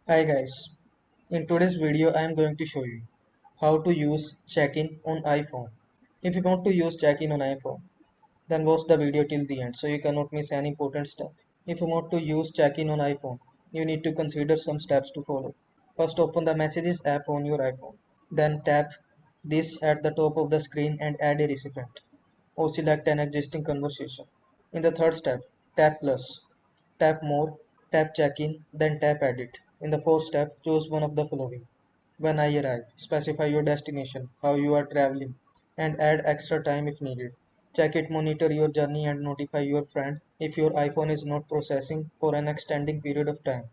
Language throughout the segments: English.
Hi guys, in today's video I am going to show you how to use check-in on iPhone. If you want to use check-in on iPhone, then watch the video till the end so you cannot miss any important step. If you want to use check-in on iPhone, you need to consider some steps to follow. First, open the Messages app on your iPhone. Then tap this at the top of the screen and add a recipient or select an existing conversation. In the third step, tap plus. Tap More, tap Check-in, then tap Edit. In the fourth step, choose one of the following. When I arrive, specify your destination, how you are traveling, and add extra time if needed. Check it, monitor your journey, and notify your friend if your iPhone is not processing for an extending period of time,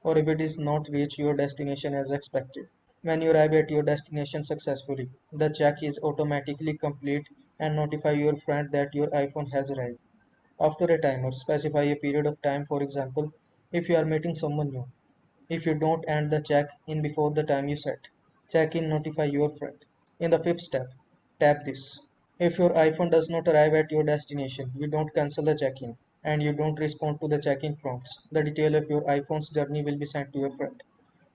or if it is not reach your destination as expected. When you arrive at your destination successfully, the check is automatically complete and notify your friend that your iPhone has arrived. After a timer, specify a period of time, for example, if you are meeting someone new. If you don't end the check in before the time you set, check in notify your friend. In the fifth step, tap this. If your iPhone does not arrive at your destination, you don't cancel the check-in and you don't respond to the check-in prompts. The detail of your iPhone's journey will be sent to your friend.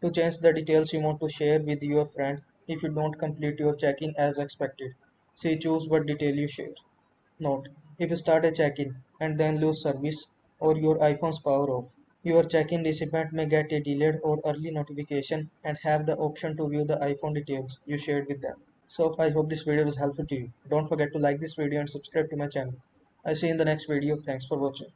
To change the details you want to share with your friend if you don't complete your check-in as expected, see choose what detail you share. Note: if you start a check-in and then lose service or your iPhone's power off, your check-in recipient may get a delayed or early notification and have the option to view the iPhone details you shared with them. So I hope this video was helpful to you. Don't forget to like this video and subscribe to my channel. I'll see you in the next video. Thanks for watching.